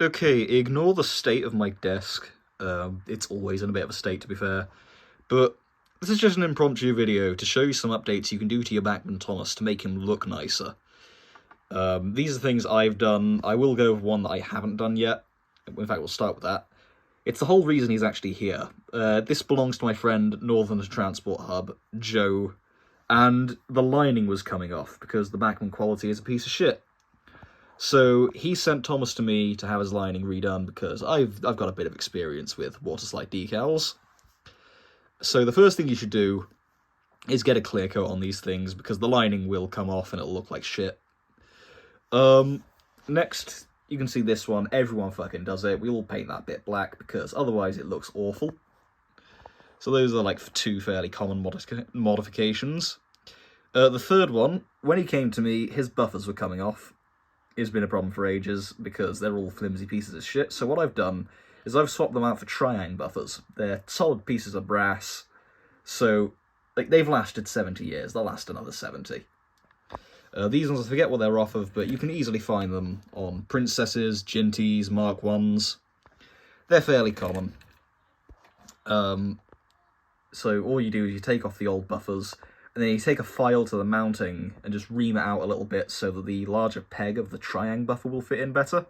Okay, ignore the state of my desk. It's always in a bit of a state, to be fair. But this is just an impromptu video to show you some updates you can do to your Bachmann Thomas to make him look nicer. These are things I've done. I will go with one that I haven't done yet. In fact, we'll start with that. It's the whole reason he's actually here. This belongs to my friend Northern Transport Hub, Joe, and the lining was coming off because the Bachmann quality is a piece of shit. So he sent Thomas to me to have his lining redone because I've got a bit of experience with water slide decals. So the first thing you should do is get a clear coat on these things because the lining will come off and it'll look like shit. Next, you can see this one. Everyone fucking does it. We all paint that bit black because otherwise it looks awful. So those are like two fairly common modifications. The third one, when he came to me, his buffers were coming off. It's been a problem for ages because they're all flimsy pieces of shit. So what I've done is I've swapped them out for triang buffers. They're solid pieces of brass. So like they've lasted 70 years. They'll last another 70. These ones, I forget what they're off of, but you can easily find them on Princesses, Ginties, Mark 1s. They're fairly common. So all you do is you take off the old buffers, and then you take a file to the mounting and just ream it out a little bit so that the larger peg of the triang buffer will fit in better.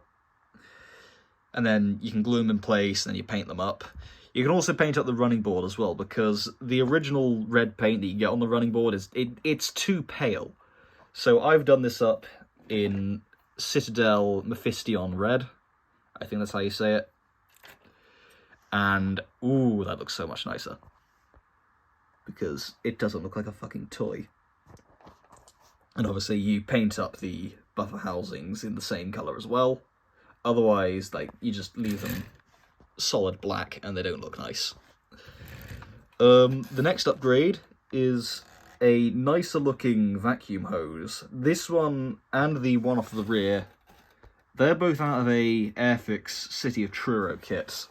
And then you can glue them in place, and then you paint them up. You can also paint up the running board as well, because the original red paint that you get on the running board it's too pale. So I've done this up in Citadel Mephistion Red. I think that's how you say it. And, ooh, that looks so much nicer. Because it doesn't look like a fucking toy. And obviously you paint up the buffer housings in the same colour as well. Otherwise, like, you just leave them solid black and they don't look nice. The next upgrade is a nicer looking vacuum hose. This one and the one off the rear, they're both out of a Airfix City of Truro kit.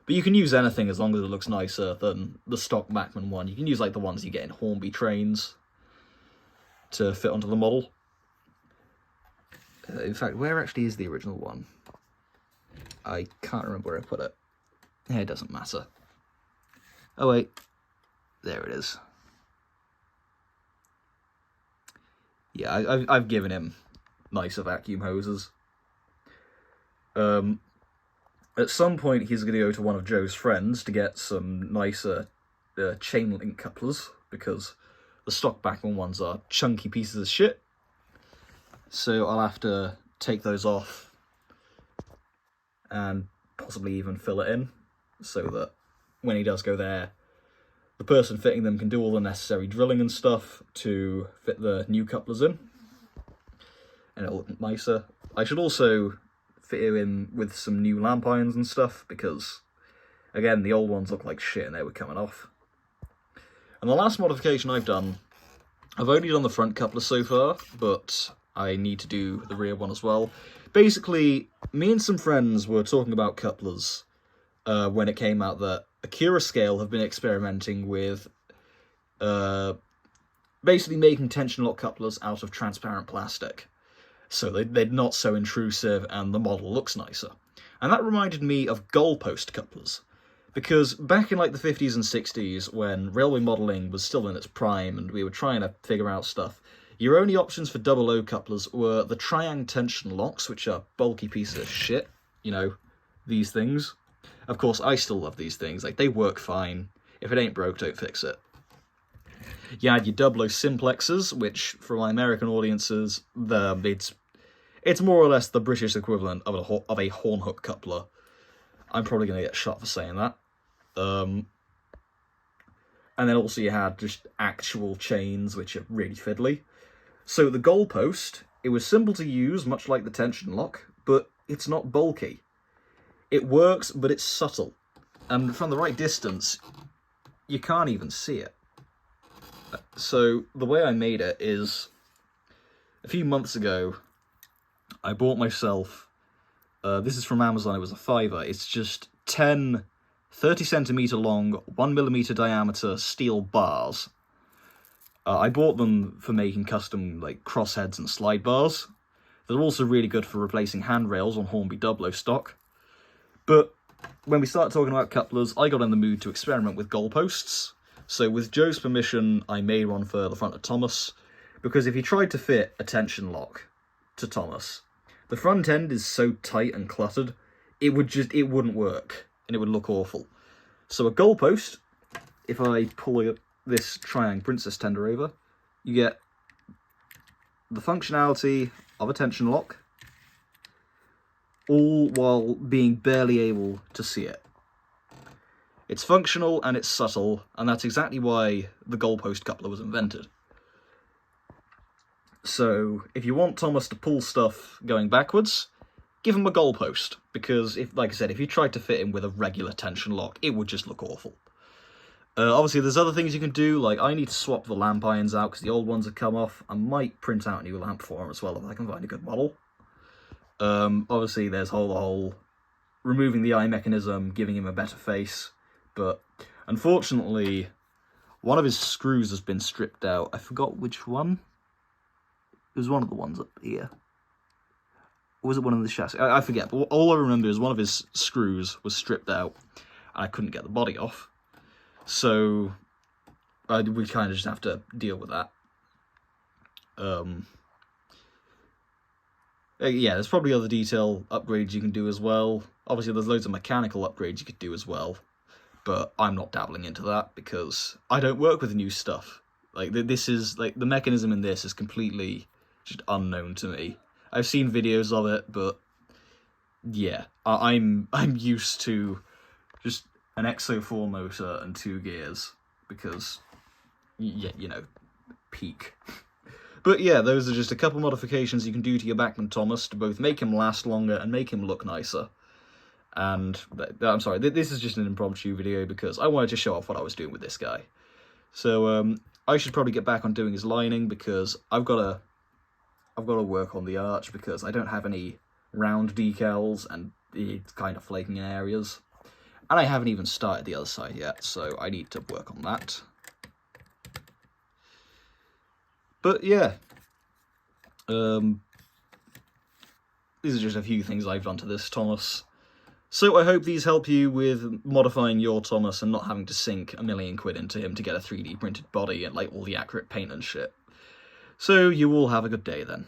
But you can use anything as long as it looks nicer than the stock Bachmann one. You can use like the ones you get in Hornby trains to fit onto the model. In fact, where actually is the original one? I can't remember where I put it. It doesn't matter. Oh wait, there it is. Yeah, I've given him nicer vacuum hoses. At some point, he's going to go to one of Joe's friends to get some nicer chain link couplers, because the stock Bachmann ones are chunky pieces of shit. So I'll have to take those off and possibly even fill it in, so that when he does go there, the person fitting them can do all the necessary drilling and stuff to fit the new couplers in, and it'll look nicer. I should also fit it in with some new lamp irons and stuff, because, again, the old ones look like shit and they were coming off. And the last modification I've done, I've only done the front coupler so far, but I need to do the rear one as well. Basically, me and some friends were talking about couplers when it came out that Acura Scale have been experimenting with basically making tension lock couplers out of transparent plastic. So they're not so intrusive and the model looks nicer. And that reminded me of Goalpost couplers. Because back in like the 50s and 60s, when railway modelling was still in its prime and we were trying to figure out stuff, your only options for double O couplers were the triang tension locks, which are bulky pieces of shit. You know, these things. Of course, I still love these things. Like, they work fine. If it ain't broke, don't fix it. You had your double O simplexes, which, for my American audiences, it's more or less the British equivalent of a horn hook coupler. I'm probably going to get shot for saying that. And then also you had just actual chains, which are really fiddly. So the Goalpost, it was simple to use, much like the tension lock, but it's not bulky. It works, but it's subtle. And from the right distance, you can't even see it. So the way I made it is, a few months ago, I bought myself, this is from Amazon, it was a $5. It's just 10 30cm long, 1mm diameter steel bars. I bought them for making custom like crossheads and slide bars. They're also really good for replacing handrails on Hornby Dublo stock. But when we start talking about couplers, I got in the mood to experiment with goalposts. So with Joe's permission, I made one for the front of Thomas, because if you tried to fit a tension lock to Thomas, the front end is so tight and cluttered, it wouldn't work, and it would look awful. So a goalpost, if I pull this Triang Princess tender over, you get the functionality of a tension lock, all while being barely able to see it. It's functional and it's subtle, and that's exactly why the goalpost coupler was invented. So, if you want Thomas to pull stuff going backwards, give him a goalpost, because, like I said, if you tried to fit him with a regular tension lock, it would just look awful. Obviously, there's other things you can do, like I need to swap the lamp irons out because the old ones have come off. I might print out a new lamp for him as well if I can find a good model. Obviously, there's the whole removing the eye mechanism, giving him a better face, but unfortunately, one of his screws has been stripped out. I forgot which one. It was one of the ones up here. Or was it one of the chassis? I forget, but all I remember is one of his screws was stripped out, and I couldn't get the body off. So, we kind of just have to deal with that. Yeah, there's probably other detail upgrades you can do as well. Obviously, there's loads of mechanical upgrades you could do as well, but I'm not dabbling into that because I don't work with new stuff. Like, this is, like, the mechanism in this is completely just unknown to me. I've seen videos of it, but yeah, I'm used to just an Exo 4 motor and 2 gears, because, yeah, you know, peak. But yeah, those are just a couple modifications you can do to your Bachmann Thomas to both make him last longer and make him look nicer. And, I'm sorry, this is just an impromptu video because I wanted to show off what I was doing with this guy. So, I should probably get back on doing his lining because I've got to work on the arch because I don't have any round decals and it's kind of flaking in areas. And I haven't even started the other side yet, so I need to work on that. But yeah, these are just a few things I've done to this Thomas. So I hope these help you with modifying your Thomas and not having to sink £1 million into him to get a 3D printed body and like all the accurate paint and shit. So you all have a good day then.